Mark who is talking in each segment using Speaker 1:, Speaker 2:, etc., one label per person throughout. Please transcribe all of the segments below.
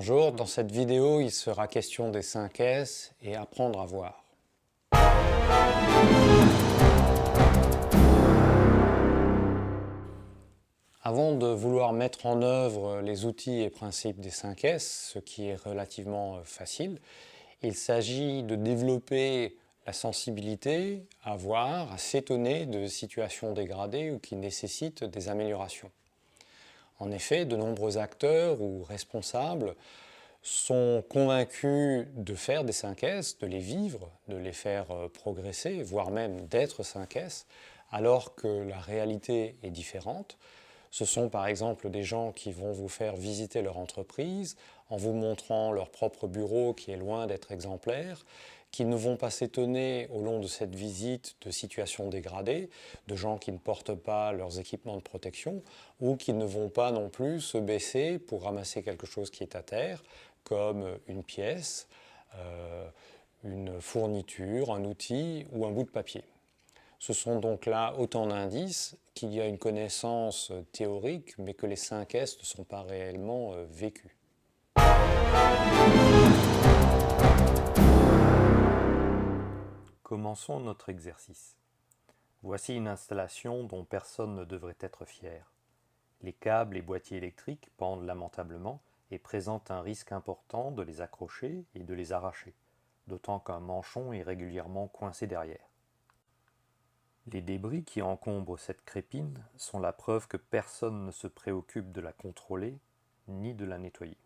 Speaker 1: Bonjour, dans cette vidéo, il sera question des 5 S et apprendre à voir. Avant de vouloir mettre en œuvre les outils et principes des 5 S, ce qui est relativement facile, il s'agit de développer la sensibilité à voir, à s'étonner de situations dégradées ou qui nécessitent des améliorations. En effet, de nombreux acteurs ou responsables sont convaincus de faire des 5 S, de les vivre, de les faire progresser, voire même d'être 5 S, alors que la réalité est différente. Ce sont par exemple des gens qui vont vous faire visiter leur entreprise en vous montrant leur propre bureau qui est loin d'être exemplaire, qui ne vont pas s'étonner au long de cette visite de situations dégradées, de gens qui ne portent pas leurs équipements de protection ou qui ne vont pas non plus se baisser pour ramasser quelque chose qui est à terre, comme une pièce, une fourniture, un outil ou un bout de papier. Ce sont donc là autant d'indices qu'il y a une connaissance théorique, mais que les 5 S ne sont pas réellement vécus.
Speaker 2: Commençons notre exercice. Voici une installation dont personne ne devrait être fier. Les câbles et boîtiers électriques pendent lamentablement et présentent un risque important de les accrocher et de les arracher, d'autant qu'un manchon est régulièrement coincé derrière. Les débris qui encombrent cette crépine sont la preuve que personne ne se préoccupe de la contrôler ni de la nettoyer.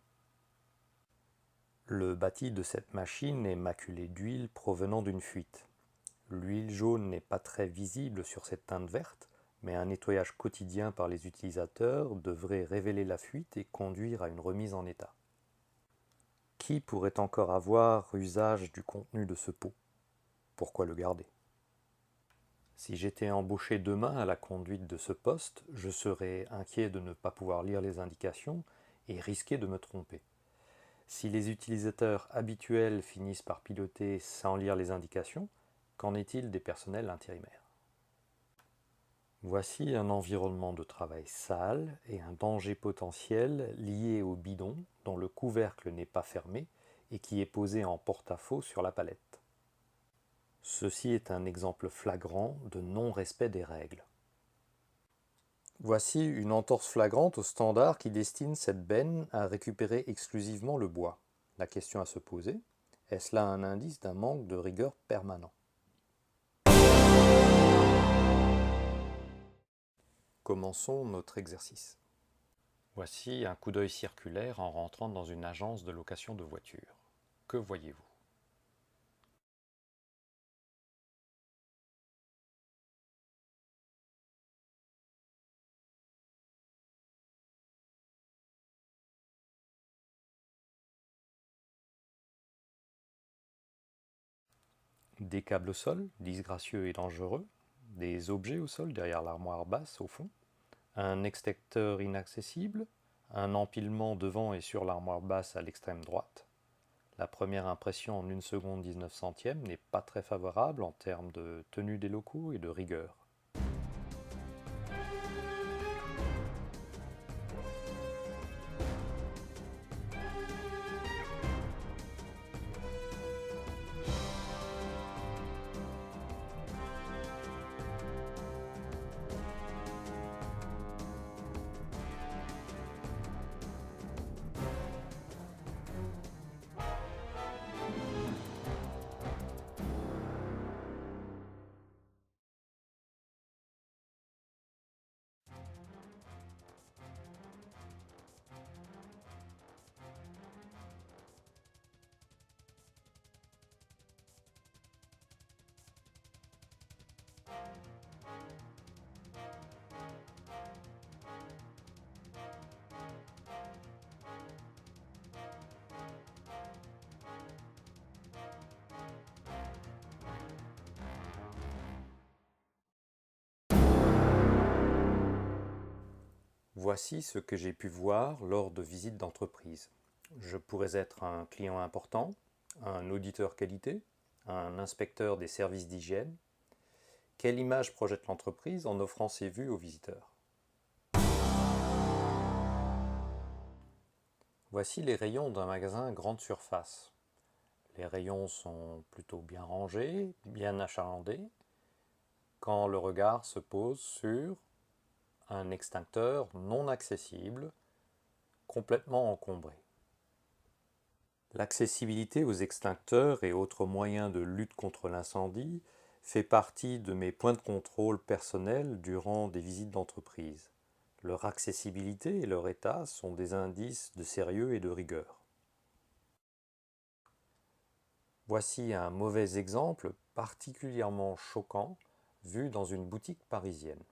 Speaker 2: Le bâti de cette machine est maculé d'huile provenant d'une fuite. L'huile jaune n'est pas très visible sur cette teinte verte, mais un nettoyage quotidien par les utilisateurs devrait révéler la fuite et conduire à une remise en état. Qui pourrait encore avoir usage du contenu de ce pot? Pourquoi le garder? Si j'étais embauché demain à la conduite de ce poste, je serais inquiet de ne pas pouvoir lire les indications et risquer de me tromper. Si les utilisateurs habituels finissent par piloter sans lire les indications, qu'en est-il des personnels intérimaires? Voici un environnement de travail sale et un danger potentiel lié au bidon dont le couvercle n'est pas fermé et qui est posé en porte-à-faux sur la palette. Ceci est un exemple flagrant de non-respect des règles. Voici une entorse flagrante au standard qui destine cette benne à récupérer exclusivement le bois. La question à se poser, est-ce là un indice d'un manque de rigueur permanent? Commençons notre exercice. Voici un coup d'œil circulaire en rentrant dans une agence de location de voitures. Que voyez-vous? Des câbles au sol, disgracieux et dangereux, des objets au sol derrière l'armoire basse au fond, un extincteur inaccessible, un empilement devant et sur l'armoire basse à l'extrême droite. La première impression en 1 seconde 19 centièmes n'est pas très favorable en termes de tenue des locaux et de rigueur. Voici ce que j'ai pu voir lors de visites d'entreprise. Je pourrais être un client important, un auditeur qualité, un inspecteur des services d'hygiène. Quelle image projette l'entreprise en offrant ses vues aux visiteurs? Voici les rayons d'un magasin grande surface. Les rayons sont plutôt bien rangés, bien achalandés, quand le regard se pose sur un extincteur non accessible, complètement encombré. L'accessibilité aux extincteurs et autres moyens de lutte contre l'incendie fait partie de mes points de contrôle personnels durant des visites d'entreprise. Leur accessibilité et leur état sont des indices de sérieux et de rigueur. Voici un mauvais exemple particulièrement choquant vu dans une boutique parisienne.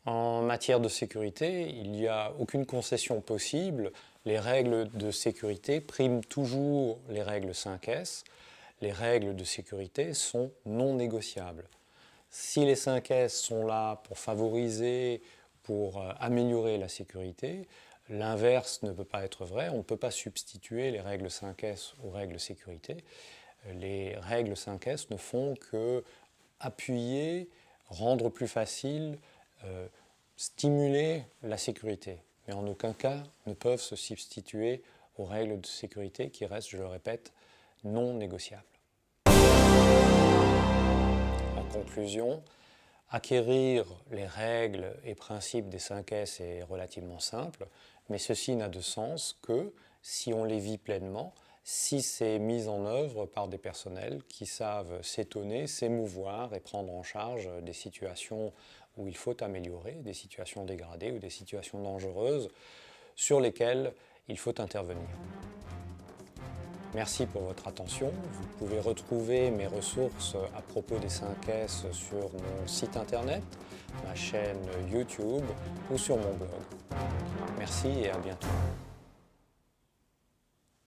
Speaker 1: En matière de sécurité, il n'y a aucune concession possible. Les règles de sécurité priment toujours les règles 5S. Les règles de sécurité sont non négociables. Si les 5S sont là pour favoriser, pour améliorer la sécurité, l'inverse ne peut pas être vrai. On ne peut pas substituer les règles 5S aux règles sécurité. Les règles 5S ne font que appuyer, rendre plus facile, stimuler la sécurité, mais en aucun cas ne peuvent se substituer aux règles de sécurité qui restent, je le répète, non négociables. En conclusion, acquérir les règles et principes des 5S est relativement simple, mais ceci n'a de sens que si on les vit pleinement, si c'est mis en œuvre par des personnels qui savent s'étonner, s'émouvoir et prendre en charge des situations où il faut améliorer, des situations dégradées ou des situations dangereuses sur lesquelles il faut intervenir. Merci pour votre attention. Vous pouvez retrouver mes ressources à propos des 5S sur mon site internet, ma chaîne YouTube ou sur mon blog. Merci et à bientôt.